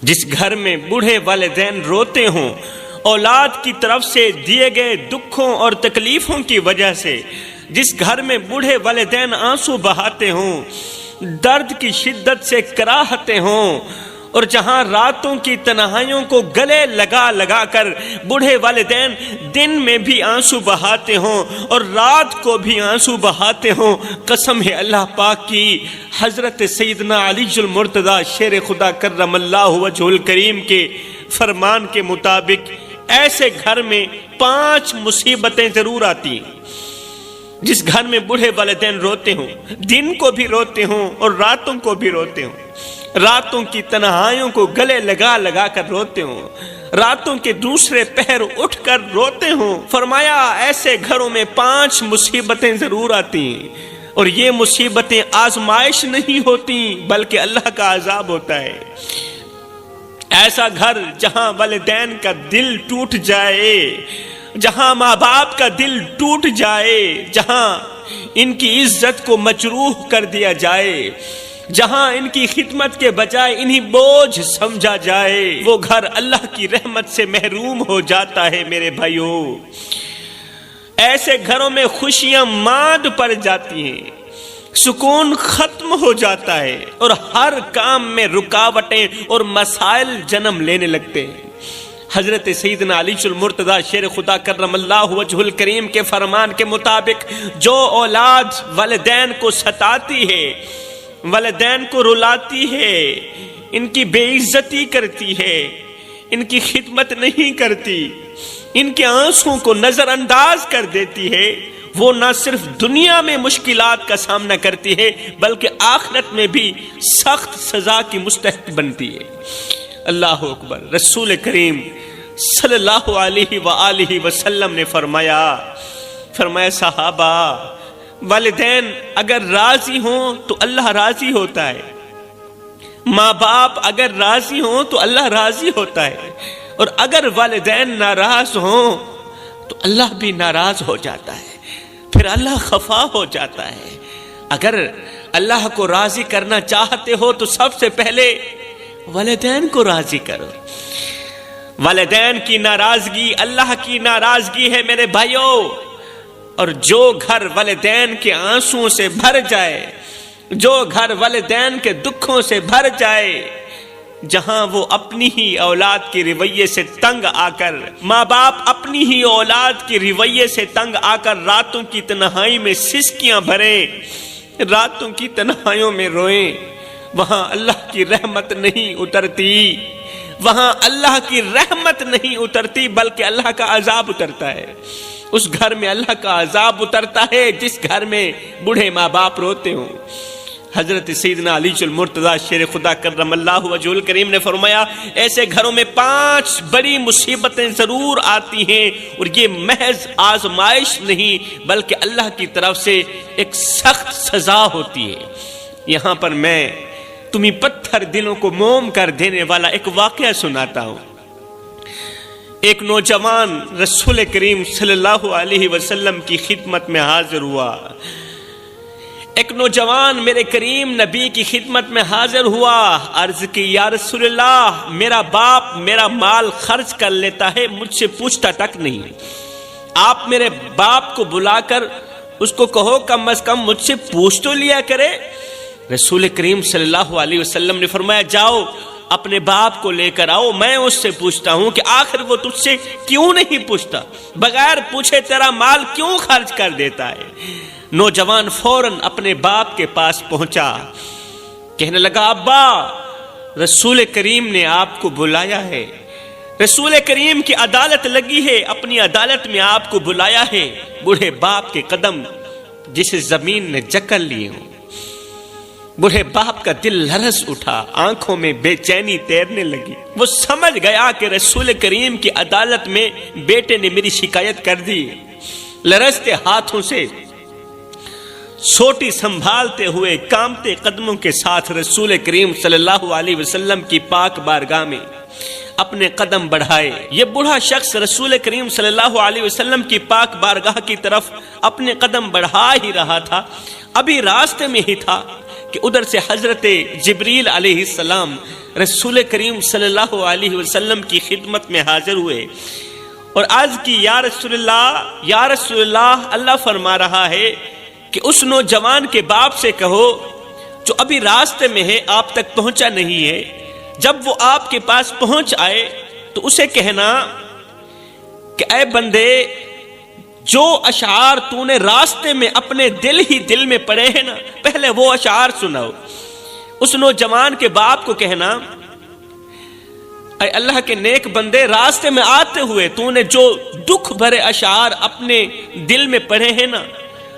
جس گھر میں بوڑھے والدین روتے ہوں اولاد کی طرف سے دیے گئے دکھوں اور تکلیفوں کی وجہ سے، جس گھر میں بوڑھے والدین آنسو بہاتے ہوں، درد کی شدت سے کراہتے ہوں، اور جہاں راتوں کی تنہائیوں کو گلے لگا لگا کر بوڑھے والدین دن میں بھی آنسو بہاتے ہوں اور رات کو بھی آنسو بہاتے ہوں، قسم ہے اللہ پاک کی، حضرت سیدنا علی المرتضی شیر خدا کرم اللہ وجہ الکریم کے فرمان کے مطابق ایسے گھر میں 5 مصیبتیں ضرور آتی ہیں۔ جس گھر میں بوڑھے والدین روتے ہوں، دن کو بھی روتے ہوں اور راتوں کو بھی روتے ہوں، راتوں کی تنہائیوں کو گلے لگا لگا کر روتے ہوں، راتوں کے دوسرے پہر اٹھ کر روتے ہوں، فرمایا ایسے گھروں میں 5 مصیبتیں ضرور آتی ہیں، اور یہ مصیبتیں آزمائش نہیں ہوتی بلکہ اللہ کا عذاب ہوتا ہے۔ ایسا گھر جہاں والدین کا دل ٹوٹ جائے، جہاں ماں باپ کا دل ٹوٹ جائے، جہاں ان کی عزت کو مجروح کر دیا جائے، جہاں ان کی خدمت کے بجائے انہیں بوجھ سمجھا جائے، وہ گھر اللہ کی رحمت سے محروم ہو جاتا ہے میرے بھائیوں۔ ایسے گھروں میں خوشیاں ماند پڑ جاتی ہیں، سکون ختم ہو جاتا ہے، اور ہر کام میں رکاوٹیں اور مسائل جنم لینے لگتے ہیں۔ حضرت سیدنا علی المرتضی شیر خدا کرم اللہ وجہ الکریم کے فرمان کے مطابق جو اولاد والدین کو ستاتی ہے، والدین کو رلاتی ہے، ان کی بے عزتی کرتی ہے، ان کی خدمت نہیں کرتی، ان کے آنسوں کو نظر انداز کر دیتی ہے، وہ نہ صرف دنیا میں مشکلات کا سامنا کرتی ہے بلکہ آخرت میں بھی سخت سزا کی مستحق بنتی ہے۔ اللہ اکبر۔ رسول کریم صلی اللہ علیہ وآلہ وسلم نے فرمایا صحابہ، والدین اگر راضی ہوں تو اللہ راضی ہوتا ہے، ماں باپ اگر راضی ہوں تو اللہ راضی ہوتا ہے، اور اگر والدین ناراض ہوں تو اللہ بھی ناراض ہو جاتا ہے، پھر اللہ خفا ہو جاتا ہے۔ اگر اللہ کو راضی کرنا چاہتے ہو تو سب سے پہلے والدین کو راضی کرو۔ والدین کی ناراضگی اللہ کی ناراضگی ہے میرے بھائیوں، اور جو گھر والدین کے آنسوں سے بھر جائے، جو گھر والدین کے دکھوں سے بھر جائے، جہاں وہ اپنی ہی اولاد کے رویے سے تنگ آ کر، ماں باپ اپنی ہی اولاد کے رویے سے تنگ آ کر راتوں کی تنہائی میں سسکیاں بھریں، راتوں کی تنہائیوں میں روئیں، وہاں اللہ کی رحمت نہیں اترتی، وہاں اللہ کی رحمت نہیں اترتی بلکہ اللہ کا عذاب اترتا ہے۔ اس گھر میں اللہ کا عذاب اترتا ہے جس گھر میں بوڑھے ماں باپ روتے ہوں۔ حضرت سیدنا علی المرتضی شیر خدا کرم اللہ وجہ الکریم نے فرمایا ایسے گھروں میں 5 بڑی مصیبتیں ضرور آتی ہیں، اور یہ محض آزمائش نہیں بلکہ اللہ کی طرف سے ایک سخت سزا ہوتی ہے۔ یہاں پر میں تمہیں پتھر دلوں کو موم کر دینے والا ایک واقعہ سناتا ہوں۔ ایک نوجوان رسول کریم صلی اللہ علیہ وسلم کی خدمت میں حاضر ہوا۔ ایک نوجوان میرے کریم نبی کی خدمت میں حاضر ہوا، عرض کی یا رسول اللہ، میرا باپ میرا مال خرچ کر لیتا ہے، مجھ سے پوچھتا تک نہیں، آپ میرے باپ کو بلا کر اس کو کہو کم از کم مجھ سے پوچھ تو لیا کرے۔ رسول کریم صلی اللہ علیہ وسلم نے فرمایا جاؤ اپنے باپ کو لے کر آؤ، میں اس سے پوچھتا ہوں کہ آخر وہ تجھ سے کیوں نہیں پوچھتا، بغیر پوچھے تیرا مال کیوں خرچ کر دیتا ہے۔ نوجوان فوراً اپنے باپ کے پاس پہنچا، کہنے لگا ابا، رسول کریم نے آپ کو بلایا ہے، رسول کریم کی عدالت لگی ہے، اپنی عدالت میں آپ کو بلایا ہے۔ بوڑھے باپ کے قدم جسے زمین نے جکڑ لیے ہوں، بوڑھے باپ کا دل لرز اٹھا، آنکھوں میں بے چینی تیرنے لگی۔ وہ سمجھ گیا کہ رسول کریم کی عدالت میں بیٹے نے میری شکایت کر دی۔ لرزتے ہاتھوں سے سوٹی سنبھالتے ہوئے کامتے قدموں کے ساتھ رسول کریم صلی اللہ علیہ وسلم کی پاک بارگاہ میں اپنے قدم بڑھائے۔ یہ بوڑھا شخص رسول کریم صلی اللہ علیہ وسلم کی پاک بارگاہ کی طرف اپنے قدم بڑھا ہی رہا تھا، ابھی راستے میں ہی تھا کہ ادھر سے حضرت جبریل علیہ السلام رسول کریم صلی اللہ علیہ وسلم کی خدمت میں حاضر ہوئے اور عرض کی یا رسول اللہ، اللہ فرما رہا ہے کہ اس نوجوان کے باپ سے کہو جو ابھی راستے میں ہے، آپ تک پہنچا نہیں ہے، جب وہ آپ کے پاس پہنچ آئے تو اسے کہنا کہ اے بندے، جو اشعار تو نے راستے میں اپنے دل میں پڑھے ہیں نا، پہلے وہ اشعار سناؤ۔ اس نوجوان کے باپ کو کہنا اے اللہ کے نیک بندے، راستے میں آتے ہوئے تو نے جو دکھ بھرے اشعار اپنے دل میں پڑھے ہیں نا،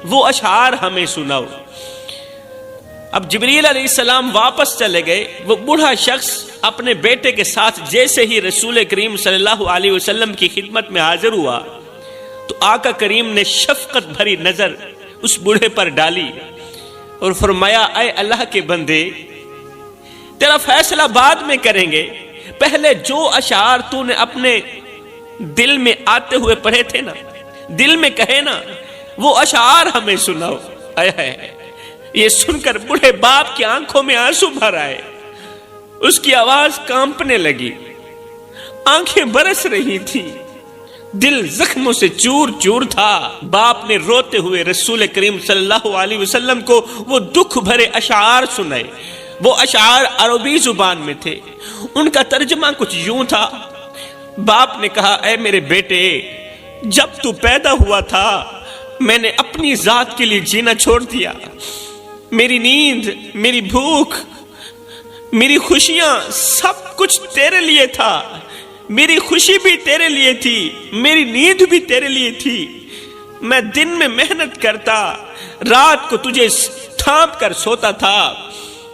وہ اشعار ہمیں سناؤ۔ اب جبریل علیہ السلام واپس چلے گئے۔ وہ بوڑھا شخص اپنے بیٹے کے ساتھ جیسے ہی رسول کریم صلی اللہ علیہ وسلم کی خدمت میں حاضر ہوا تو آقا کریم نے شفقت بھری نظر اس بوڑھے پر ڈالی اور فرمایا اے اللہ کے بندے، تیرا فیصلہ بعد میں کریں گے، پہلے جو اشعار تو نے اپنے دل میں آتے ہوئے پڑھے تھے نا، دل میں کہے نا، وہ اشعار ہمیں سناؤ۔ یہ سن کر بوڑھے باپ کی آنکھوں میں آنسو بھر آئے، اس کی آواز کانپنے لگی، آنکھیں برس رہی تھی، دل زخموں سے چور چور تھا۔ باپ نے روتے ہوئے رسول کریم صلی اللہ علیہ وسلم کو وہ دکھ بھرے اشعار سنائے۔ وہ اشعار عربی زبان میں تھے، ان کا ترجمہ کچھ یوں تھا۔ باپ نے کہا اے میرے بیٹے، جب تو پیدا ہوا تھا میں نے اپنی ذات کے لیے جینا چھوڑ دیا، میری نیند، میری بھوک، میری خوشیاں سب کچھ تیرے لیے تھا، میری خوشی بھی تیرے لیے تھی، میری نیند بھی تیرے لیے تھی۔ میں دن میں محنت کرتا، رات کو تجھے تھام کر سوتا تھا،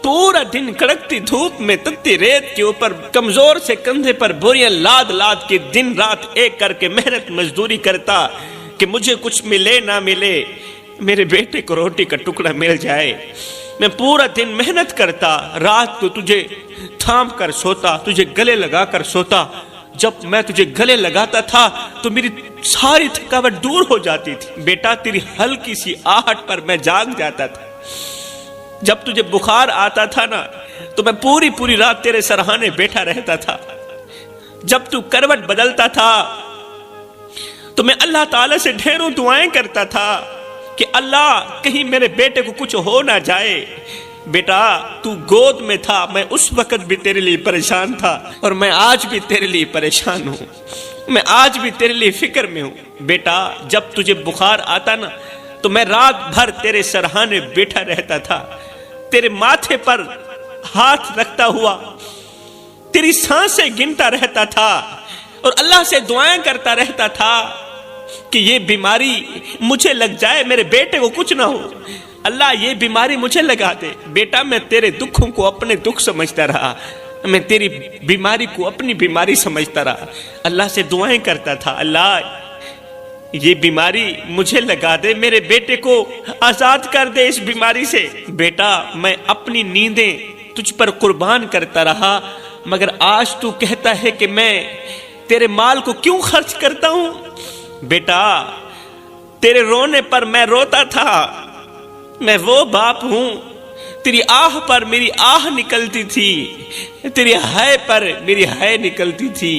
پورا دن کڑکتی دھوپ میں تتی ریت کے اوپر کمزور سے کندھے پر بوریاں لاد لاد کے دن رات ایک کر کے محنت مزدوری کرتا کہ مجھے کچھ ملے نہ ملے، میرے بیٹے کو روٹی کا ٹکڑا مل جائے۔ میں پورا دن محنت کرتا، رات کو تجھے تھام کر سوتا، تجھے گلے لگا کر سوتا۔ جب میں تجھے گلے لگاتا تھا تو میری ساری تھکاوٹ دور ہو جاتی تھی بیٹا، تیری ہلکی سی آہٹ پر میں جاگ جاتا تھا۔ جب تجھے بخار آتا تھا نا تو میں پوری رات تیرے سرہانے بیٹھا رہتا تھا۔ جب تو کروٹ بدلتا تھا تو میں اللہ تعالی سے ڈھیروں دعائیں کرتا تھا کہ اللہ کہیں میرے بیٹے کو کچھ ہو نہ جائے۔ بیٹا تو گود میں تھا، میں اس وقت بھی تیرے لیے پریشان تھا اور میں آج بھی تیرے لیے پریشان ہوں، میں آج بھی تیرے لیے فکر میں ہوں۔ بیٹا جب تجھے بخار آتا نا تو میں رات بھر تیرے سرہانے بیٹھا رہتا تھا، تیرے ماتھے پر ہاتھ رکھتا ہوا تیری سانسیں گنتا رہتا تھا اور اللہ سے دعائیں کرتا رہتا تھا کہ یہ بیماری مجھے لگ جائے، میرے بیٹے کو کچھ نہ ہو، اللہ یہ بیماری مجھے لگا دے۔ بیٹا میں تیرے دکھوں کو اپنے دکھ سمجھتا رہا، میں تیری بیماری کو اپنی بیماری سمجھتا رہا، اللہ سے دعائیں کرتا تھا اللہ یہ بیماری مجھے لگا دے، میرے بیٹے کو آزاد کر دے اس بیماری سے۔ بیٹا میں اپنی نیندیں تجھ پر قربان کرتا رہا، مگر آج تو کہتا ہے کہ میں تیرے مال کو کیوں خرچ کرتا ہوں؟ بیٹا تیرے رونے پر میں روتا تھا، میں وہ باپ ہوں، تیری آہ پر میری آہ نکلتی تھی، تیری ہائے پر میری ہائے نکلتی تھی،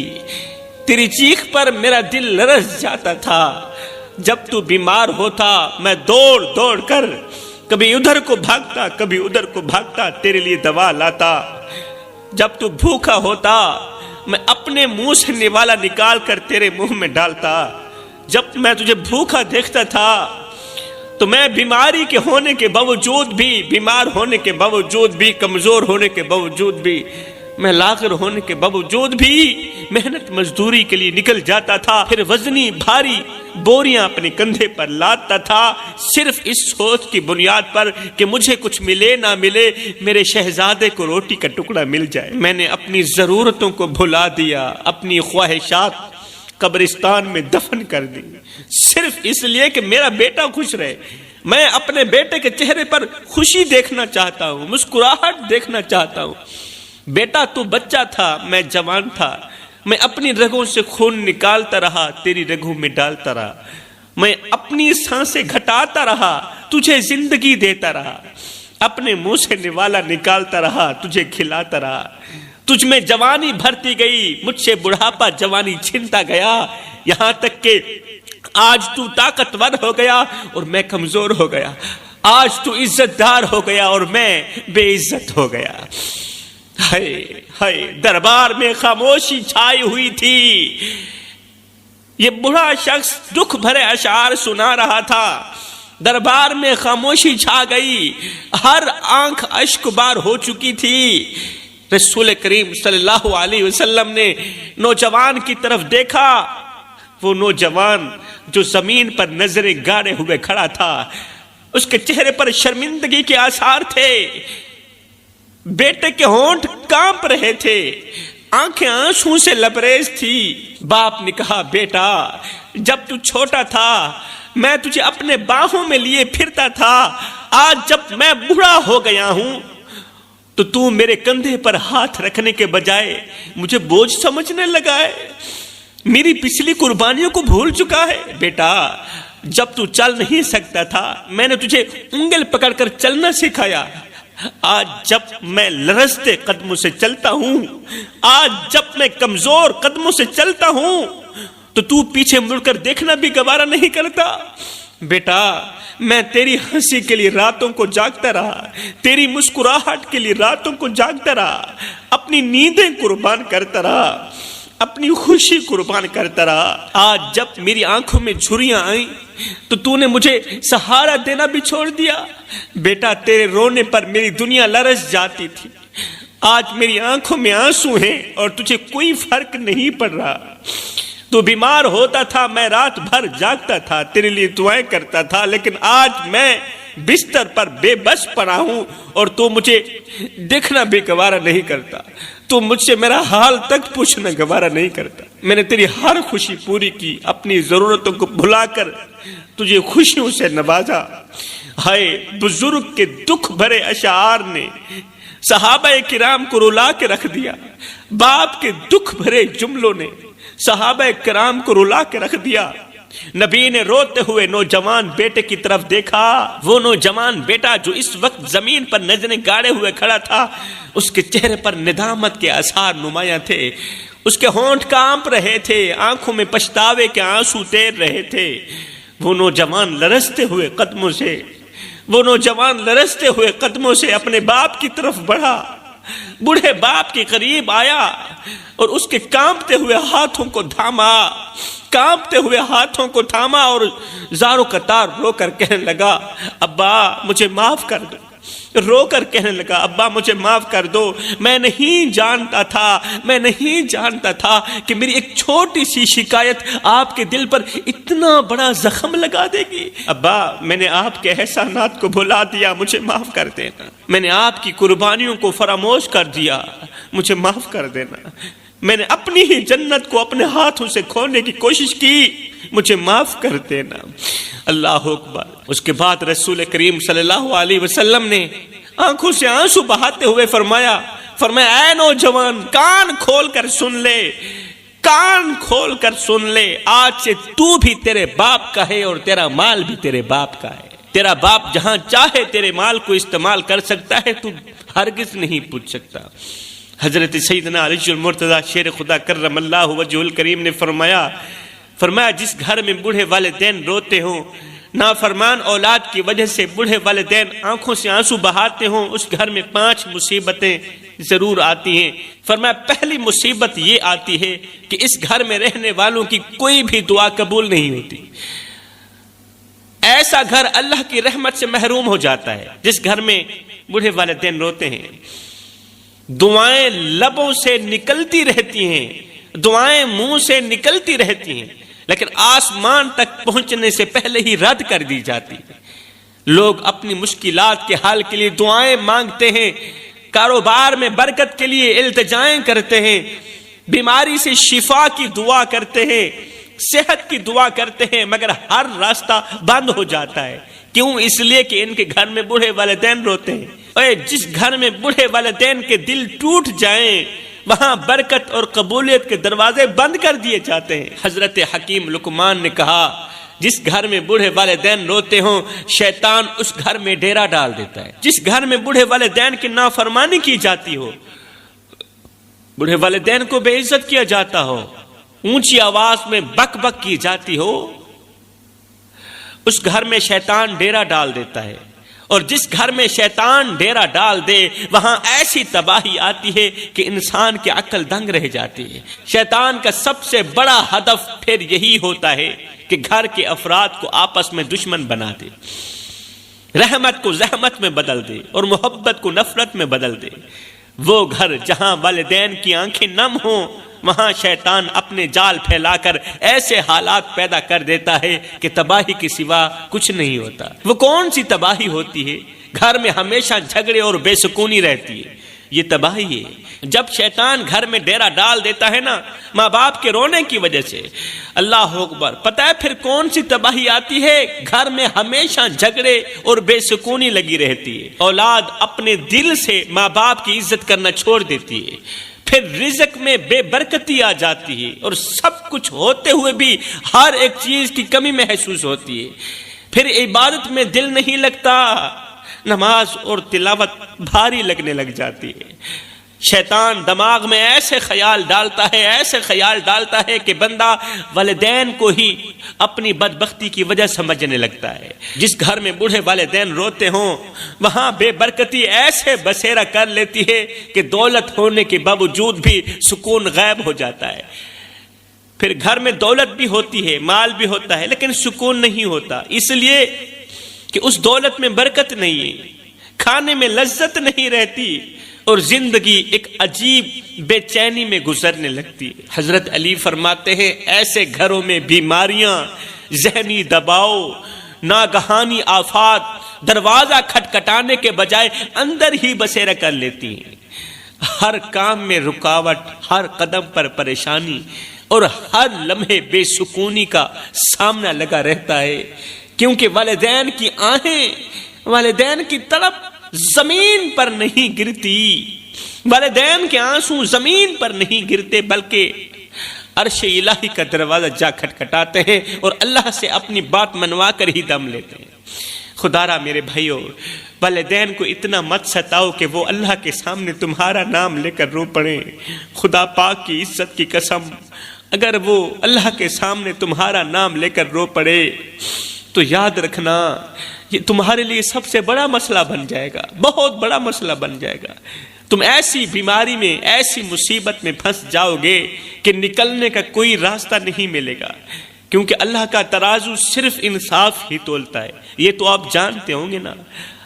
تیری چیخ پر میرا دل لرز جاتا تھا۔ جب تو بیمار ہوتا میں دوڑ کر کبھی ادھر کو بھاگتا کبھی ادھر کو بھاگتا تیرے لیے دوا لاتا۔ جب تو بھوکا ہوتا میں اپنے منہ سے نوالا نکال کر تیرے منہ میں ڈالتا۔ جب میں تجھے بھوکا دیکھتا تھا تو میں بیماری کے ہونے کے باوجود بھی، بیمار ہونے کے باوجود بھی، کمزور ہونے کے باوجود بھی، میں لاغر ہونے کے باوجود بھی محنت مزدوری کے لیے نکل جاتا تھا، پھر وزنی بھاری بوریاں اپنے کندھے پر لاتا تھا، صرف اس سوچ کی بنیاد پر کہ مجھے کچھ ملے نہ ملے، میرے شہزادے کو روٹی کا ٹکڑا مل جائے۔ میں نے اپنی ضرورتوں کو بھلا دیا، اپنی خواہشات قبرستان میں دفن کر دی، صرف اس لیے کہ میرا بیٹا خوش رہے۔ میں اپنے بیٹے کے چہرے پر خوشی دیکھنا چاہتا ہوں، مسکراہٹ دیکھنا چاہتا ہوں۔ بیٹا تو بچہ تھا، میں جوان تھا، میں اپنی رگوں سے خون نکالتا رہا، تیری رگوں میں ڈالتا رہا، میں اپنی سانسیں گھٹاتا رہا، تجھے زندگی دیتا رہا۔ اپنے منہ سے نوالا نکالتا رہا، تجھے کھلاتا رہا، تجھ میں جوانی بھرتی گئی، مجھ سے بڑھاپا جوانی چھنتا گیا، یہاں تک کہ آج تو طاقتور ہو گیا اور میں کمزور ہو گیا، آج تو عزت دار ہو گیا اور میں بے عزت ہو گیا۔ ہائے ہائے، دربار میں خاموشی چھائی ہوئی تھی، یہ بڑا شخص دکھ بھرے اشعار سنا رہا تھا، دربار میں خاموشی چھا گئی، ہر آنکھ اشک بار ہو چکی تھی۔ رسول کریم صلی اللہ علیہ وسلم نے نوجوان کی طرف دیکھا، وہ نوجوان جو زمین پر نظریں گاڑے ہوئے کھڑا تھا، اس کے چہرے پر شرمندگی کے آثار تھے، بیٹے کے ہونٹ کانپ رہے تھے، آنکھیں آنسوں سے لبریز تھی۔ باپ نے کہا، بیٹا جب تو چھوٹا تھا میں تجھے اپنے باہوں میں لیے پھرتا تھا، آج جب میں بوڑھا ہو گیا ہوں تو میرے کندھے پر ہاتھ رکھنے کے بجائے مجھے بوجھ سمجھنے لگا ہے، میری پچھلی قربانیوں کو بھول چکا ہے۔ بیٹا جب تو چل نہیں سکتا تھا میں نے تجھے انگل پکڑ کر چلنا سکھایا، آج جب میں لرزتے قدموں سے چلتا ہوں، آج جب میں کمزور قدموں سے چلتا ہوں تو پیچھے مڑ کر دیکھنا بھی گوارا نہیں کرتا۔ بیٹا میں تیری ہنسی کے لیے راتوں کو جاگتا رہا، تیری مسکراہٹ کے لیے راتوں کو جاگتا رہا، اپنی نیندیں قربان کرتا رہا، اپنی خوشی قربان کرتا رہا۔ آج جب میری آنکھوں میں جھریاں آئیں تو نے مجھے سہارا دینا بھی چھوڑ دیا۔ بیٹا تیرے رونے پر میری دنیا لرز جاتی تھی، آج میری آنکھوں میں آنسو ہیں اور تجھے کوئی فرق نہیں پڑ رہا۔ تو بیمار ہوتا تھا میں رات بھر جاگتا تھا، تیرے لیے دعائیں کرتا تھا، لیکن آج میں بستر پر بے بس پڑا ہوں اور تو مجھے دیکھنا بھی گوارا نہیں کرتا، تو مجھ سے میرا حال تک پوچھنا گوارا نہیں کرتا۔ میں نے تیری ہر خوشی پوری کی، اپنی ضرورتوں کو بھلا کر تجھے خوشیوں سے نوازا۔ ہائے، بزرگ کے دکھ بھرے اشعار نے صحابہ کرام کو رلا کے رکھ دیا، باپ کے دکھ بھرے جملوں نے صحابہ کرام کو رلا کے رکھ دیا۔ نبی نے روتے ہوئے نوجوان بیٹے کی طرف دیکھا، وہ نوجوان بیٹا جو اس وقت زمین پر نظریں گاڑے ہوئے کھڑا تھا، اس کے چہرے پر ندامت کے آثار نمایاں تھے، اس کے ہونٹ کانپ رہے تھے، آنکھوں میں پچھتاوے کے آنسو تیر رہے تھے۔ وہ نوجوان لرزتے ہوئے قدموں سے اپنے باپ کی طرف بڑھا، بوڑھے باپ کے قریب آیا اور اس کے کانپتے ہوئے ہاتھوں کو تھاما اور زاروں قطار رو کر کہنے لگا، ابا مجھے معاف کر دو۔ رو کر کہنے لگا، ابا مجھے معاف کر دو، میں نہیں جانتا تھا کہ میری ایک چھوٹی سی شکایت آپ کے دل پر اتنا بڑا زخم لگا دے گی۔ ابا میں نے آپ کے احسانات کو بھلا دیا، مجھے معاف کر دینا، میں نے آپ کی قربانیوں کو فراموش کر دیا، مجھے معاف کر دینا، میں نے اپنی ہی جنت کو اپنے ہاتھوں سے کھونے کی کوشش کی، مجھے معاف کر دینا۔ اللہ اکبر۔ اس کے بعد رسول کریم صلی اللہ علیہ وسلم نے آنکھوں سے آنسو بہاتے ہوئے فرمایا اے نوجوان کان کھول کر سن لے، آج سے تو بھی تیرے باپ کا ہے اور تیرا مال بھی تیرے باپ کا ہے، تیرا باپ جہاں چاہے تیرے مال کو استعمال کر سکتا ہے، تو ہرگز نہیں پوچھ سکتا۔ حضرت سیدنا علی المرتضی شیر خدا کرم اللہ وجہہ الکریم نے فرمایا جس گھر میں بوڑھے والدین روتے ہوں، نافرمان اولاد کی وجہ سے بوڑھے والدین آنکھوں سے آنسو بہاتے ہوں، اس گھر میں 5 مصیبتیں ضرور آتی ہیں۔ فرمایا پہلی مصیبت یہ آتی ہے کہ اس گھر میں رہنے والوں کی کوئی بھی دعا قبول نہیں ہوتی، ایسا گھر اللہ کی رحمت سے محروم ہو جاتا ہے۔ جس گھر میں بوڑھے والدین روتے ہیں، دعائیں لبوں سے نکلتی رہتی ہیں، دعائیں منہ سے نکلتی رہتی ہیں، لیکن آسمان تک پہنچنے سے پہلے ہی رد کر دی جاتی ہے۔ لوگ اپنی مشکلات کے حل کے لیے دعائیں مانگتے ہیں، کاروبار میں برکت کے لیے التجائیں کرتے ہیں، بیماری سے شفا کی دعا کرتے ہیں، صحت کی دعا کرتے ہیں، مگر ہر راستہ بند ہو جاتا ہے۔ کیوں؟ اس لیے کہ ان کے گھر میں بوڑھے والدین روتے ہیں۔ اے جس گھر میں بوڑھے والدین کے دل ٹوٹ جائیں، وہاں برکت اور قبولیت کے دروازے بند کر دیے جاتے ہیں۔ حضرت حکیم لقمان نے کہا، جس گھر میں بوڑھے والدین روتے ہوں شیطان اس گھر میں ڈیرا ڈال دیتا ہے۔ جس گھر میں بوڑھے والدین کی نافرمانی کی جاتی ہو، بوڑھے والدین کو بے عزت کیا جاتا ہو، اونچی آواز میں بک بک کی جاتی ہو، اس گھر میں شیطان ڈیرا ڈال دیتا ہے۔ اور جس گھر میں شیطان ڈیرا ڈال دے وہاں ایسی تباہی آتی ہے کہ انسان کی عقل دنگ رہ جاتی ہے۔ شیطان کا سب سے بڑا ہدف پھر یہی ہوتا ہے کہ گھر کے افراد کو آپس میں دشمن بنا دے، رحمت کو زحمت میں بدل دے اور محبت کو نفرت میں بدل دے۔ وہ گھر جہاں والدین کی آنکھیں نم ہوں وہاں شیطان اپنے جال پھیلا کر ایسے حالات پیدا کر دیتا ہے کہ تباہی کے سوا کچھ نہیں ہوتا۔ وہ کون سی تباہی ہوتی ہے؟ گھر میں ہمیشہ جھگڑے اور بے سکونی رہتی ہے، یہ تباہی ہے۔ جب شیطان گھر میں ڈیرا ڈال دیتا ہے نا ماں باپ کے رونے کی وجہ سے، اللہ اکبر، پتہ ہے پھر کون سی تباہی آتی ہے؟ گھر میں ہمیشہ جھگڑے اور بے سکونی لگی رہتی ہے۔ اولاد اپنے دل سے ماں باپ کی عزت کرنا چھوڑ دیتی ہے، پھر رزق میں بے برکتی آ جاتی ہے اور سب کچھ ہوتے ہوئے بھی ہر ایک چیز کی کمی محسوس ہوتی ہے، پھر عبادت میں دل نہیں لگتا، نماز اور تلاوت بھاری لگنے لگ جاتی ہے۔ شیطان دماغ میں ایسے خیال ڈالتا ہے کہ بندہ والدین کو ہی اپنی بدبختی کی وجہ سمجھنے لگتا ہے۔ جس گھر میں بوڑھے والدین روتے ہوں وہاں بے برکتی ایسے بسیرا کر لیتی ہے کہ دولت ہونے کے باوجود بھی سکون غائب ہو جاتا ہے۔ پھر گھر میں دولت بھی ہوتی ہے، مال بھی ہوتا ہے، لیکن سکون نہیں ہوتا، اس لیے کہ اس دولت میں برکت نہیں ہے، کھانے میں لذت نہیں رہتی اور زندگی ایک عجیب بے چینی میں گزرنے لگتی ہے۔ حضرت علی فرماتے ہیں ایسے گھروں میں بیماریاں، ذہنی دباؤ، ناگہانی آفات دروازہ کھٹکھٹانے کے بجائے اندر ہی بسیرا کر لیتی ہیں۔ ہر کام میں رکاوٹ، ہر قدم پر پریشانی اور ہر لمحے بے سکونی کا سامنا لگا رہتا ہے، کیونکہ والدین کی آہیں، والدین کی تڑپ زمین پر نہیں گرتی، والدین کے آنسو زمین پر نہیں گرتے بلکہ عرش الہی کا دروازہ جا کھٹکھٹاتے ہیں اور اللہ سے اپنی بات منوا کر ہی دم لیتے ہیں۔ خدا را میرے بھائیو، والدین کو اتنا مت ستاؤ کہ وہ اللہ کے سامنے تمہارا نام لے کر رو پڑیں۔ خدا پاک کی عزت کی قسم، اگر وہ اللہ کے سامنے تمہارا نام لے کر رو پڑے تو یاد رکھنا یہ تمہارے لیے سب سے بڑا مسئلہ بن جائے گا، بہت بڑا مسئلہ بن جائے گا۔ تم ایسی بیماری میں، ایسی مصیبت میں پھنس جاؤ گے کہ نکلنے کا کوئی راستہ نہیں ملے گا، کیونکہ اللہ کا ترازو صرف انصاف ہی تولتا ہے، یہ تو آپ جانتے ہوں گے نا۔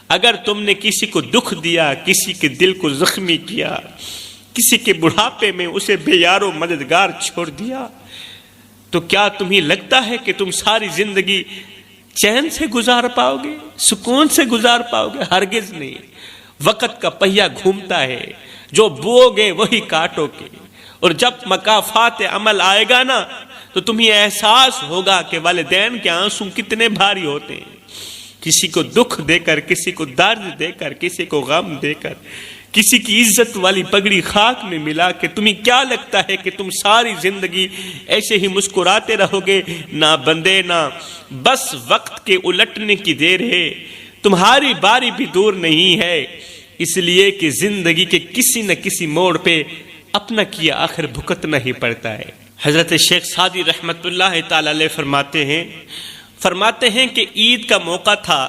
اگر تم نے کسی کو دکھ دیا، کسی کے دل کو زخمی کیا، کسی کے بڑھاپے میں اسے بے یار و مددگار چھوڑ دیا، تو کیا تمہیں لگتا ہے کہ تم ساری زندگی چین سے گزار پاؤ گے، سکون سے گزار پاؤ گے؟ ہرگز نہیں۔ وقت کا پہیہ گھومتا ہے، جو بو گے وہی کاٹو گے، اور جب مکافات عمل آئے گا نا تو تمہیں احساس ہوگا کہ والدین کے آنسو کتنے بھاری ہوتے ہیں۔ کسی کو دکھ دے کر، کسی کو درد دے کر، کسی کو غم دے کر، کسی کی عزت والی پگڑی خاک میں ملا کے تمہیں کیا لگتا ہے کہ تم ساری زندگی ایسے ہی مسکراتے رہو گے؟ نہ بندے، نہ، بس وقت کے الٹنے کی دیر ہے، تمہاری باری بھی دور نہیں ہے، اس لیے کہ زندگی کے کسی نہ کسی موڑ پہ اپنا کیا آخر بھگتنا ہی پڑتا ہے۔ حضرت شیخ سعدی رحمت اللہ تعالی علیہ فرماتے ہیں کہ عید کا موقع تھا،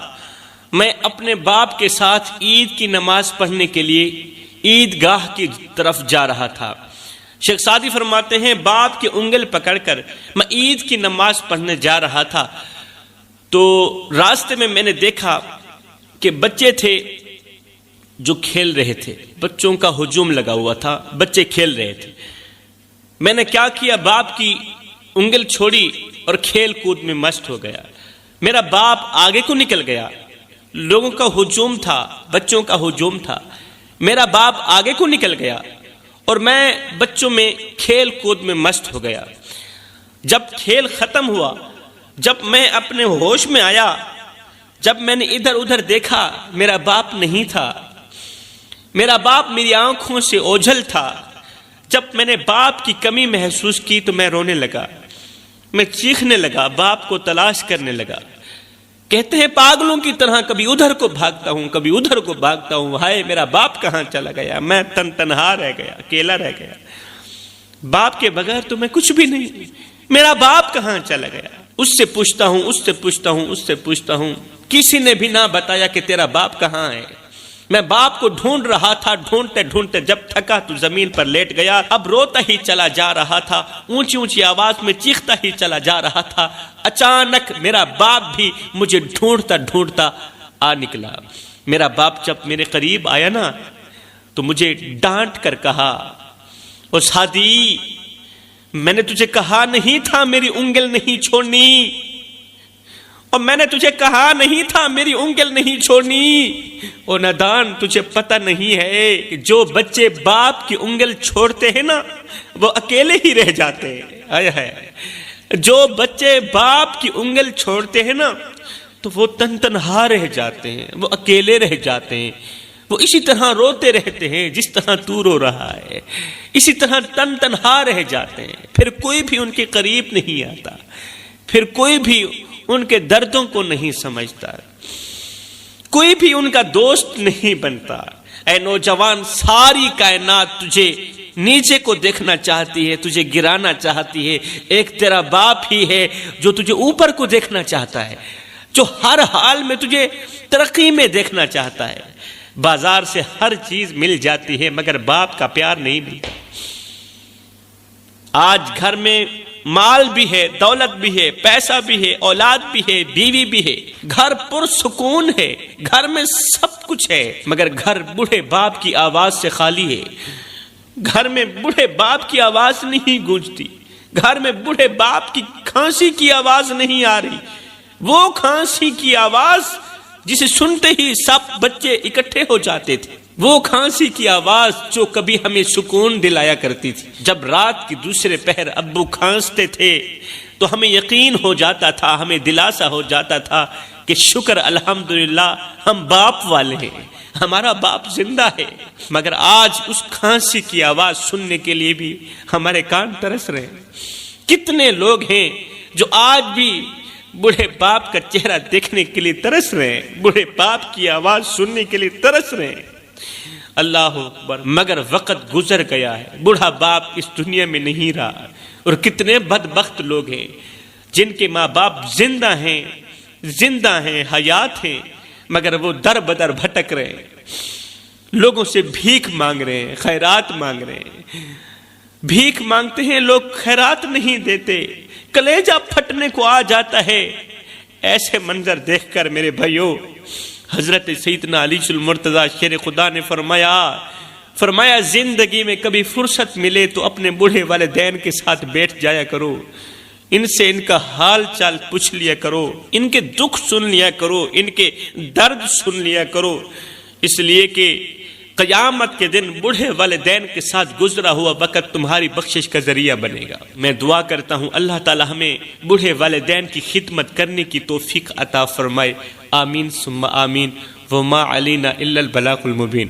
میں اپنے باپ کے ساتھ عید کی نماز پڑھنے کے لیے عید گاہ کی طرف جا رہا تھا۔ شیخ سعدی فرماتے ہیں باپ کی انگل پکڑ کر میں عید کی نماز پڑھنے جا رہا تھا تو راستے میں نے دیکھا کہ بچے تھے جو کھیل رہے تھے، بچوں کا ہجوم لگا ہوا تھا، بچے کھیل رہے تھے۔ میں نے کیا کیا، باپ کی انگل چھوڑی اور کھیل کود میں مست ہو گیا۔ میرا باپ آگے کو نکل گیا، لوگوں کا ہجوم تھا، بچوں کا ہجوم تھا، میرا باپ آگے کو نکل گیا اور میں بچوں میں کھیل کود میں مست ہو گیا۔ جب کھیل ختم ہوا، جب میں اپنے ہوش میں آیا، جب میں نے ادھر ادھر دیکھا، میرا باپ نہیں تھا، میرا باپ میری آنکھوں سے اوجھل تھا۔ جب میں نے باپ کی کمی محسوس کی تو میں رونے لگا۔ میں چیخنے لگا، باپ کو تلاش کرنے لگا۔ کہتے ہیں پاگلوں کی طرح کبھی ادھر کو بھاگتا ہوں، کبھی ادھر کو بھاگتا ہوں، ہائے میرا باپ کہاں چلا گیا، میں تنہا رہ گیا، اکیلا رہ گیا، باپ کے بغیر تو میں کچھ بھی نہیں، میرا باپ کہاں چلا گیا۔ اس سے پوچھتا ہوں، اس سے پوچھتا ہوں، اس سے پوچھتا ہوں، کسی نے بھی نہ بتایا کہ تیرا باپ کہاں ہے۔ میں باپ کو ڈھونڈ رہا تھا، ڈھونڈتے ڈھونڈتے جب تھکا تو زمین پر لیٹ گیا، اب روتا ہی چلا جا رہا تھا، اونچی اونچی آواز میں چیختا ہی چلا جا رہا تھا۔ اچانک میرا باپ بھی مجھے ڈھونڈتا ڈھونڈتا آ نکلا۔ میرا باپ جب میرے قریب آیا نا تو مجھے ڈانٹ کر کہا، او سعدی، میں نے تجھے کہا نہیں تھا میری انگل نہیں چھوڑنی، اور میں نے تجھے کہا نہیں تھا میری انگل نہیں چھوڑنی۔ او نادان، تجھے پتہ نہیں ہے کہ جو بچے باپ کی انگل چھوڑتے ہیں نا وہ اکیلے ہی رہ جاتے ہیں۔ جو بچے باپ کی انگل چھوڑتے ہیں نا تو وہ تنہا رہ جاتے ہیں، وہ اکیلے رہ جاتے ہیں، وہ اسی طرح روتے رہتے ہیں جس طرح تو رو رہا ہے، اسی طرح تنہا رہ جاتے ہیں، پھر کوئی بھی ان کے قریب نہیں آتا، پھر کوئی بھی ان کے دردوں کو نہیں سمجھتا، کوئی بھی ان کا دوست نہیں بنتا۔ اے نوجوان، ساری کائنات تجھے نیچے کو دیکھنا چاہتی ہے، تجھے گرانا چاہتی ہے، ایک تیرا باپ ہی ہے جو تجھے اوپر کو دیکھنا چاہتا ہے، جو ہر حال میں تجھے ترقی میں دیکھنا چاہتا ہے۔ بازار سے ہر چیز مل جاتی ہے مگر باپ کا پیار نہیں ملتا۔ آج گھر میں مال بھی ہے، دولت بھی ہے، پیسہ بھی ہے، اولاد بھی ہے، بیوی بھی ہے، گھر پرسکون ہے، گھر میں سب کچھ ہے، مگر گھر بوڑھے باپ کی آواز سے خالی ہے۔ گھر میں بوڑھے باپ کی آواز نہیں گونجتی، گھر میں بوڑھے باپ کی کھانسی کی آواز نہیں آ رہی، وہ کھانسی کی آواز جسے سنتے ہی سب بچے اکٹھے ہو جاتے تھے، وہ کھانسی کی آواز جو کبھی ہمیں سکون دلایا کرتی تھی۔ جب رات کی دوسرے پہر ابو کھانستے تھے تو ہمیں یقین ہو جاتا تھا، ہمیں دلاسا ہو جاتا تھا کہ شکر الحمدللہ ہم باپ والے ہیں، ہمارا باپ زندہ ہے۔ مگر آج اس کھانسی کی آواز سننے کے لیے بھی ہمارے کان ترس رہے ہیں۔ کتنے لوگ ہیں جو آج بھی بوڑھے باپ کا چہرہ دیکھنے کے لیے ترس رہے ہیں، بوڑھے باپ کی آواز سننے کے لیے ترس رہے ہیں۔ اللہ اکبر، مگر وقت گزر گیا ہے، بوڑھا باپ اس دنیا میں نہیں رہا، اور کتنے بدبخت لوگ ہیں جن کے ماں باپ زندہ ہیں، حیات ہیں، مگر وہ در بدر بھٹک رہے ہیں، لوگوں سے بھیک مانگ رہے ہیں، خیرات مانگ رہے ہیں، بھیک مانگتے ہیں لوگ، خیرات نہیں دیتے، کلیجہ پھٹنے کو آ جاتا ہے۔ ایسے منظر دیکھ کر میرے بھائیوں، حضرت سیدنا علی المرتضیٰ شیر خدا نے فرمایا زندگی میں کبھی فرصت ملے تو اپنے بوڑھے والدین کے ساتھ بیٹھ جایا کرو، ان سے ان کا حال چال پوچھ لیا کرو، ان کے دکھ سن لیا کرو، ان کے درد سن لیا کرو، اس لیے کہ قیامت کے دن بوڑھے والدین کے ساتھ گزرا ہوا وقت تمہاری بخشش کا ذریعہ بنے گا۔ میں دعا کرتا ہوں اللہ تعالی ہمیں بوڑھے والدین کی خدمت کرنے کی توفیق عطا فرمائے، آمین ثم آمین، وما علینا الا البلاغ المبین۔